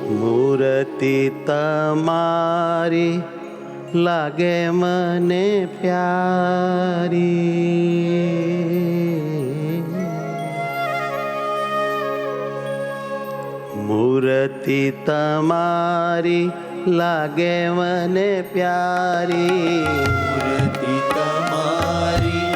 મૂર્તિ તમારી લાગે મને પ્યારી, મૂર્તિ તમારી લાગે મને પ્યારી, મૂર્તિ તમારી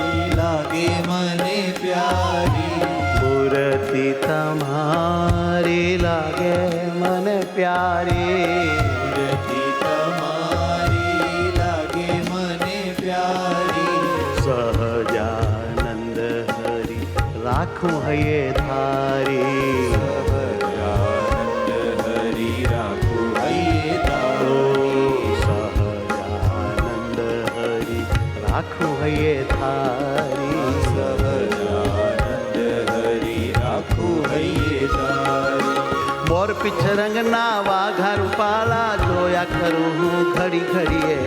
લાગે મને પ્યારી, મૂર્તિ તમારી લાગે મને પ્યારી, મૂર્તિ તમારી લાગે મને પ્યારી, સહજાનંદ હરી રાખું હૈયે ધારી, સહજાનંદ હરી રાખું હૈયે તારી, સહજાનંદ હરી રાખું હૈયે ધારી, સહજાનંદ હરી રાખું હૈયે તારી, મોર પીછ રંગના વાઘા રૂપાલા જોયા કરું હું ઘડી ઘડીએ,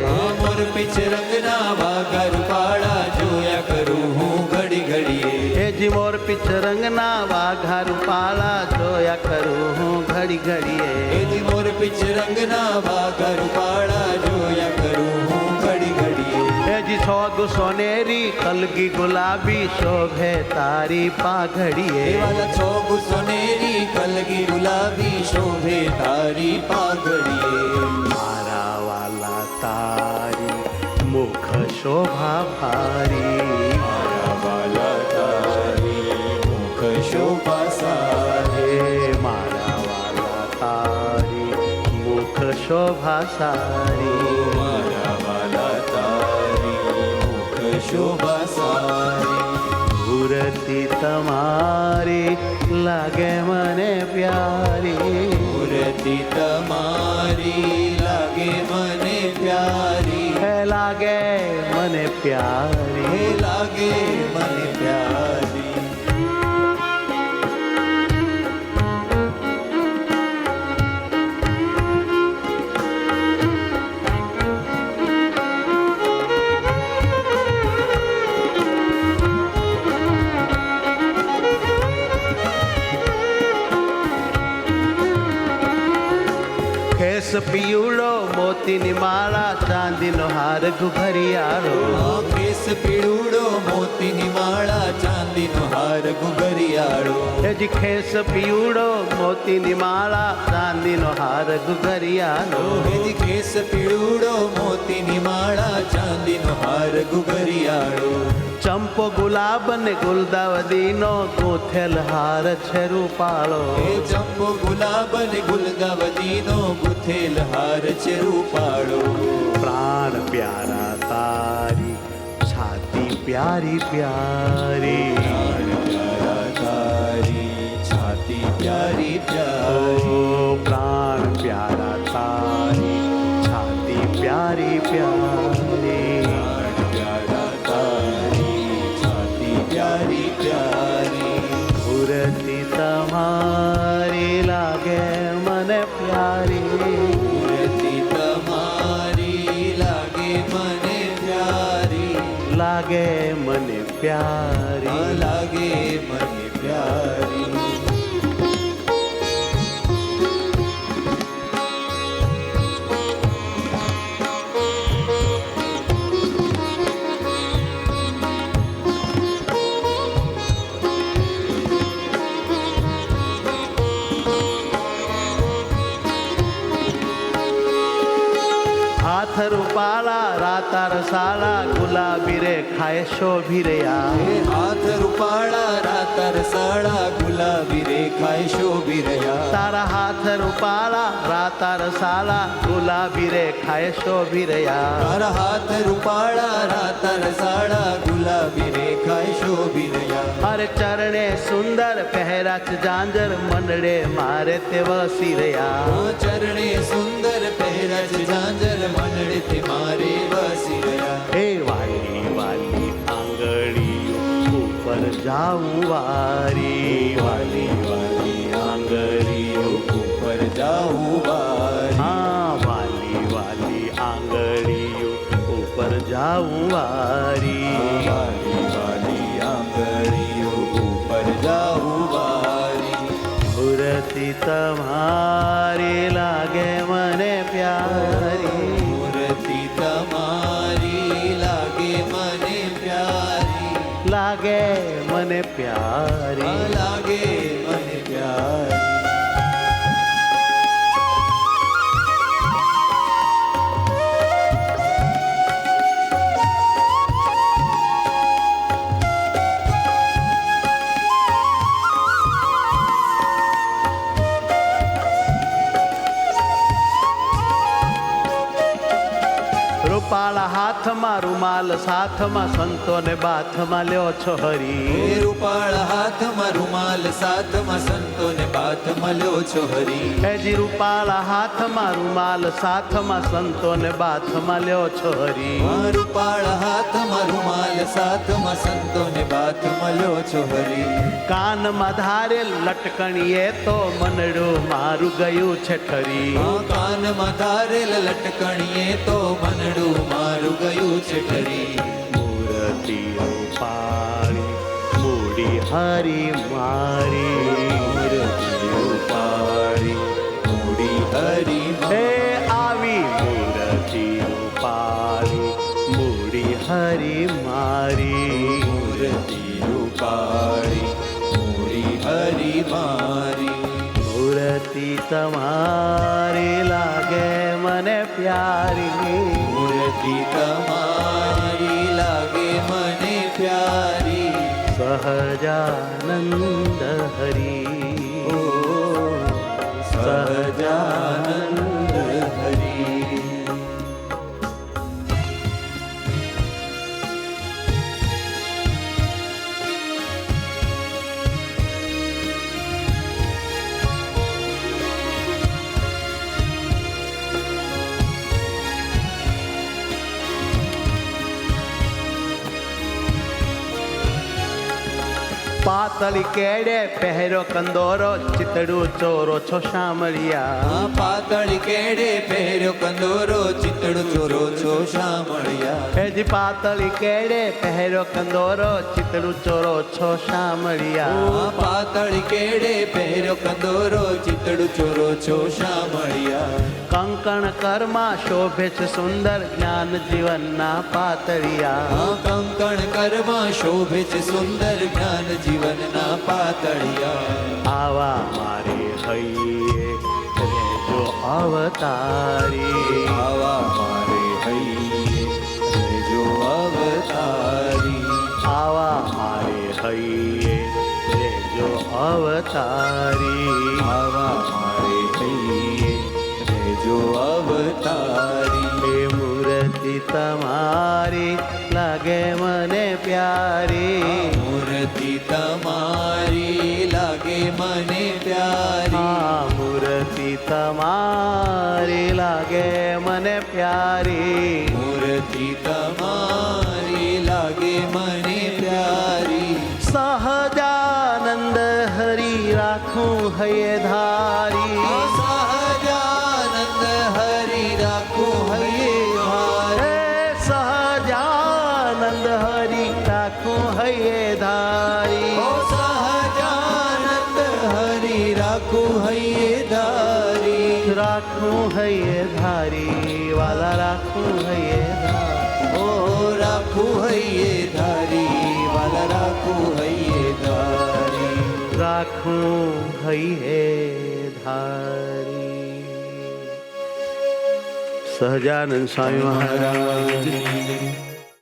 મોર પીછ રંગના વાઘા રૂપાળા જોયા કરું હું ઘડી ઘડીએ, જી મોર પીછ રંગના વાઘા રૂપાલા જોયા કરું હું ઘડી ઘડીએ, એજી મોર પીછ રંગના વાઘા રૂપાળા જોયા કરું હું ઘડી ઘડીએ, જી સોગ સોનેરી કલગી ગુલાબી શોભે તારી પાઘડીએ, વાલા છોગ સોનેરી કલગી ગુલાબી શોભે તારી પાઘડીએ, મારા વાલા તારી મુખ શોભા ભારી, મારા વાલા તારી મુખ શોભા સારી, મારા વાલા તારી મુખ શોભા સારી, મારા વાલા તારી મુખ શોભા સારી, મૂર્તિ તમારી લાગે મને પ્યારી, મૂર્તિ તમારી લાગે મને પ્યારી, હે લાગે મને પ્યારી, હે લાગે મને પ્યારી, કેસ પીવડો મોતીની માળા ચાંદીનો હાર ઘુઘરિયાળો, કેસ પીળુડો મોતીની માળા ચાંદીનો હાર ગુગરિયાળો, હેજી ખેસ પીવડો મોતીની માળા ચાંદીનો હાર ઘુઘરિયાળો, હેજી કેસ પીળુડો મોતીની માળા ચાંદીનો હાર ગુગરિયાળો, ચંપો ગુલાબ ને ગુલદાવદીનો ગોથેલ હાર છે રૂપાળો, એ ચંપો ગુલાબ ને ગુલદાવદીનો ગુથેલ હાર છે રૂપાળો, પ્રાણ પ્યારા તારી છાતી પ્યારી પ્યારી, પ્રાણ પ્યારા તારી છાતી પ્યારી પ્યારી, ઓ પ્રાણ પ્યારા તારી છાતી પ્યારી પ્યારી, પ્રાણ પ્યારા તારી છાતી પ્યારી પ્યારી, મૂર્તિ તમારી લાગે મને પ્યારી, મૂર્તિ તમારી લાગે મને પ્યારી, લાગે મને પ્યારી, લાગે મને પ્યારી, હાથ રૂપાળા રાતા રસાળા ગુલાબી રે ખાય શોભી રહ્યા, હે હાથ રૂપાળા રાતા રસાળા ગુલાબી રેખાય શોભી રહ્યા, તારા હાથ રૂપાળા રાતા રસાળા ગુલાબી રે ખાય શોભી રહ્યા, તારા હાથ રૂપાળા રાતા રસાળા ગુલાબી રેખાય શોભી રહ્યા, હર ચરણે સુંદર પહેરાચ જાંજર મંડળે મારે તે વસી રહ્યા, ચરણે સુંદર પહેરજ ઝાંઝર મંડળે તે મારે વસી રહ્યા, હે વાલી વાલી આંગળીઓ ઉપર જાઉં વારી, વાલી વાલી આંગળીઓ ઉપર જાઉં વારી, હા વાલી વાલી આંગળીઓ ઉપર જાઉં વારી, વાલી વાલી આંગળીઓ ઉપર જાઉં વારી, મૂર્તિ તમારી લાગે મને પ્યારી, મૂર્તિ તમારી લાગે મને પ્યારી, લાગે મને પ્યારી. લાગે મને પ્યારી. રૂપાળા હાથમાં રૂમાલ સાથમાં સંતોને બાથમાં લ્યો છો હરી. હે રૂપાળા હાથમાં રૂમાલ સાથમાં સંતોને બાથમાં લ્યો છો હરી. હેજી રૂપાળા હાથમાં રૂમાલ સાથમાં સંતોને બાથમાં લ્યો છો હરી. આ રૂપાળા હાથમાં રૂમાલ સાથમાં સંતોને બાથમાં લ્યો છો હરી. કાનમાં ધારેલ લટકણીએ તો મનડું મારું ગયું છે ઠરી. આ કાનમાં ધારેલ લટકણીએ તો મનડું મારું ગયું છે ઠરી. મૂર્તિ રૂપાળી મૂડી હરી મારી, મૂર્તિ રૂપાળી મૂડી હરી હે આવી મૂર્તિ રૂપાળી મૂડી હરી મારી. મૂર્તિ રૂપાળી મૂડી હરી મારી. મૂર્તિ તમારી લાગે મને પ્યારી, મૂર્તિ તમારી લાગે મને પ્યારી. સહજાનંદ હરી, ઓ સહજાનંદ હરી. પાતળી કેડે પહેરો કંદોરો ચિતડું ચોરો છો શામળિયા. આ પાતળી કેડે પહેર્યો કંદોરો ચિતડું ચોરો છો શામળિયા. હેજી પાતળી કેડે પહેરો કંદોરો ચિતડું ચોરો છો શામળિયા. આ પાતળી કેડે પહેર્યો કંદોરો ચિતડું ચોરો છો શામળિયા. કંકણ કરમાં શોભે છે સુંદર જ્ઞાન જીવનના પાતળિયા. આ કંકણ કરમાં શોભે છે સુંદર જ્ઞાન જીવનના પાતળિયા. આવા મારે હૈયે રેજો અવતારી, આવા મારે હૈયે રહેજો અવતારી. આવા મારે હૈયે રેજો અવતારી. આવા મારે હૈયે રહેજો અવતારી. એ મૂર્તિ તમારી લાગે મને પ્યારી, મૂર્તિ તમારી લાગે મને પ્યારી. આ મૂર્તિ તમારી લાગે મને પ્યારી. મૂર્તિ તમારી લાગે મને પ્યારી. સહજાનંદ હરી રાખું હૈયે ધારી. સહજાનંદ હરી રાખું હૈયે હે ધારી. સહજાનંદ હરી રાખું હૈયે ધારી. ઓ સહજાનંદ હરી રાખું હૈયે ધારી. રાખું હૈયે ધારી વાલા રાખું હૈયે ધારી. ઓ રાખું હૈયે ધારી વાલા રાખું હૈયે ધારી. રાખું હૈયે ધારી. સહજાનંદ સ્વામી મહારાજ મહારાજની